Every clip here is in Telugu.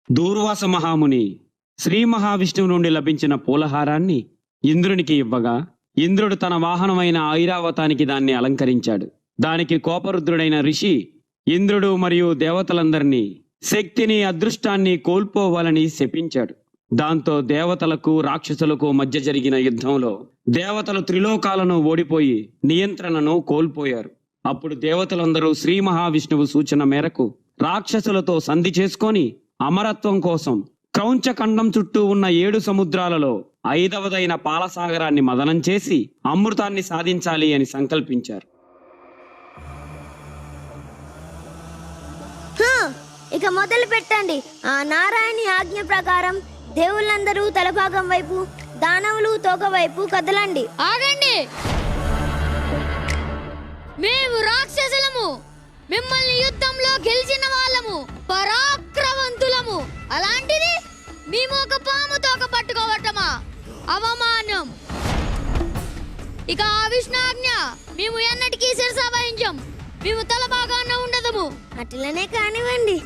దూర్వాస మహాముని శ్రీ మహావిష్ణువు నుండి లభించిన పూలహారాన్ని ఇంద్రునికి ఇవ్వగా ఇంద్రుడు తన వాహనమైన ఐరావతానికి దాన్ని అలంకరించాడు. దానికి కోపరుద్రుడైన ఋషి ఇంద్రుడు మరియు దేవతలందరినీ శక్తిని అదృష్టాన్ని కోల్పోవాలని శపించాడు. దాంతో దేవతలకు రాక్షసులకు మధ్య జరిగిన యుద్ధంలో దేవతలు త్రిలోకాలను ఓడిపోయి నియంత్రణను కోల్పోయారు. అప్పుడు దేవతలందరూ శ్రీ మహావిష్ణువు సూచన మేరకు రాక్షసులతో సంధి చేసుకొని అమరత్వం కోసం క్రౌంచఖండం చుట్టూ ఉన్న 7 సముద్రాలలో 5వదైన పాలసాగరాన్ని మదనం చేసి అమృతాన్ని సాధించాలి అని సంకల్పించారు. ఇక మొదలు పెట్టండి. ఆ నారాయణి ఆజ్ఞ ప్రకారం దేవుళ్ళందరూ తలభాగం వైపు, దానవులు తోక వైపు కదలండి. ఆగండి, మేము రాక్షసులము, మిమ్మల్ని యుద్ధంలో గెలిచిన వాళ్ళము, పరాక్రమవంతులము. అలాంటిది మేము ఒక పాము తోక పట్టుకోవటమా? అవమానం. ఇక ఆ విష్ణాజ్ఞ మేము ఎన్నటికీ శిరస వహించం. మేము తల భాగాన ఉండదము. అట్లనే కానివ్వండి.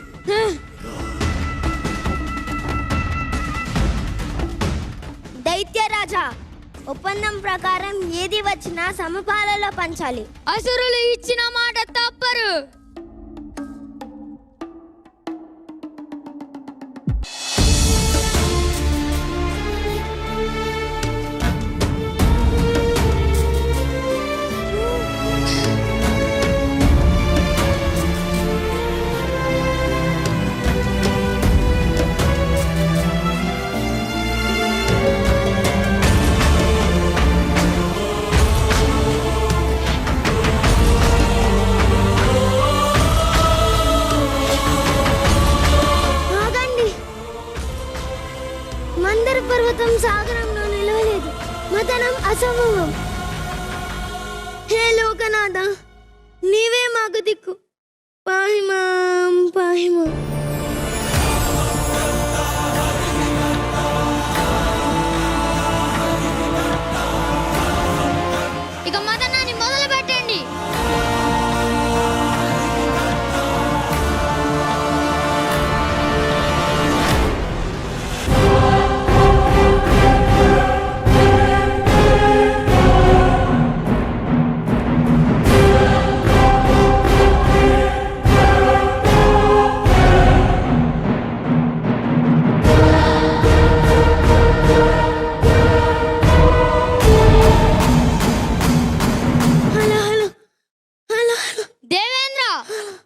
దైత్యరాజా, ఒప్పందం ప్రకారం ఏది వచ్చినా సమపాలలో పంచాలి. అసురులు ఇచ్చిన మాట తప్పరు. పర్వతం సాగరంలో నిలవలేదు. మదనం అసంభవం. హే లోకనాథ, నీవే మాకు దిక్కు. పాహిమాం పాహిమాం. ఇక మదనాన్ని మొదలు పెట్టండి.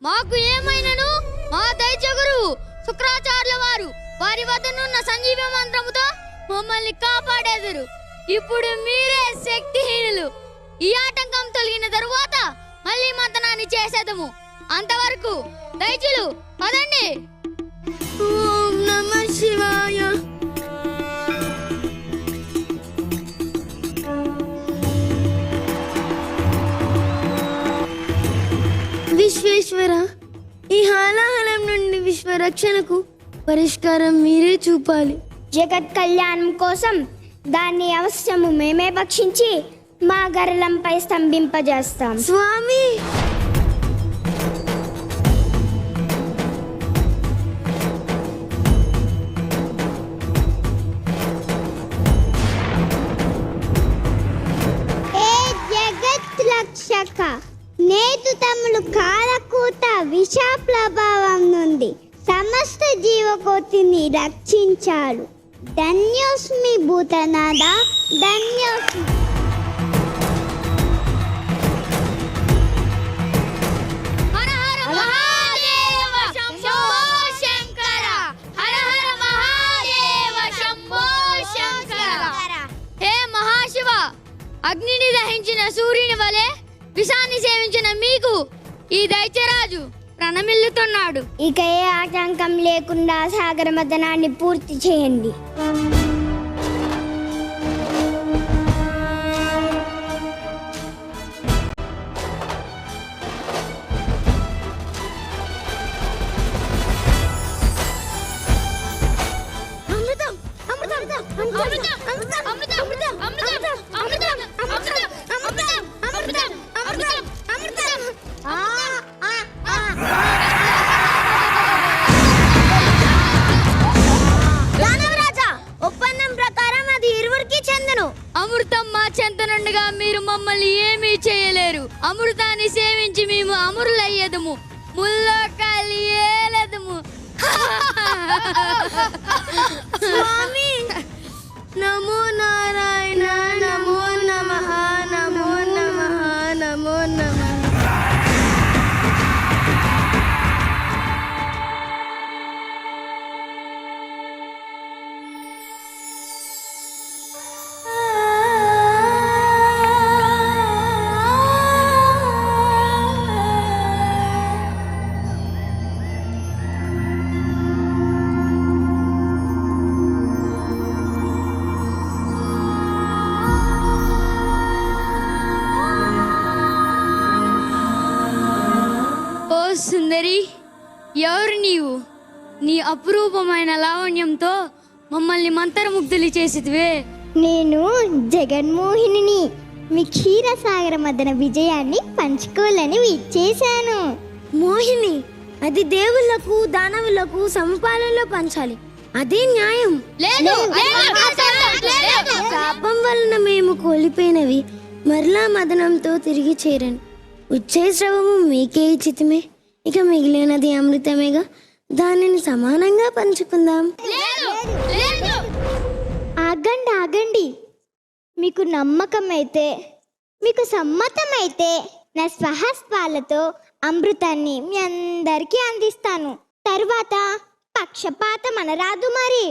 మాకు ఏమైనను మా దైత్య గురువు శుక్రాచార్యుల వారు వారి వద్దనున్న సంజీవ మంత్రముతో మమ్మల్ని కాపాడేదురు. ఇప్పుడు మీరే శక్తిహీనులు. ఈ ఆటంకం తొలగిన తరువాత మళ్ళీ మంతనాన్ని చేసేదము. అంతవరకు దైత్యులు పదండి. ఓం నమః శివాయ. విశ్వేశ్వర, ఈ హాలాహలం నుండి విశ్వరక్షణకు పరిష్కారం మీరే చూపాలి. జగత్ కళ్యాణం కోసం దాన్ని అవశ్యము మేమే భక్షించి మా గరళంపై స్తంభింపజేస్తాం. స్వామి, ఏ జగత్ రక్షక, నేతు తమ్ముడు కాలకూట విష ప్రభావం నుండి సమస్త జీవకోటిని రక్షించాడు. ధన్యోస్మి భూతనాథ, ధన్యోస్మి. హర హర మహాదేవ శంభో శంకర. హర హర మహాదేవ శంభో శంకర. హే మహాశివ, అగ్నిని దహించిన సూర్యుని వలె విషాన్ని సేవించిన మీకు ఈ దైత్యరాజు ప్రణమిల్లుతున్నాడు. ఇక ఏ ఆటంకం లేకుండా సాగర మదనాన్ని పూర్తి చేయండి. అమృతం అమృతం అమృతం అమృతం అమృతం అమృతం అమృతం అమృతం అమృతం అమృతం అమృతం అమృతం అమృతం. మనుషులుగా మీరు మమ్మల్ని ఏమీ చేయలేరు. అమృతాన్ని సేవించి మేము అమరులయ్యేదము, ముల్లోకాలు ఏలదము. స్వామి నమో నారాయణ నమో నమః నమో నమః నమో నమః. ఓ సుందరి, ఎవరు నీవు? నీ అపురూపమైన లావణ్యంతో మమ్మల్ని మంత్రముగ్ధులు చేసిదివే. నేను జగన్మోహిని, మీ క్షీరసాగర మదన విజయాన్ని పంచుకోవాలని విచ్చేశాను. మోహిని, అది దేవుళ్లకు దానవులకు సమపాలలో పంచాలి, అదే న్యాయం. లేదు, లేదు. శాపం వలన మేము కోల్పోయినవి మరలా మదనంతో తిరిగి చేరను. వచ్చే స్రవము మీకే ఇచ్చితమే, ఇక మిగిలినది అమృతమేగా, దానిని సమానంగా పంచుకుందాం. ఆగండి ఆగండి, మీకు నమ్మకమైతే, మీకు సమ్మతమైతే నా స్వహస్తాలతో అమృతాన్ని మీ అందరికీ అందిస్తాను. తరువాత పక్షపాతం అనరాదు మరి.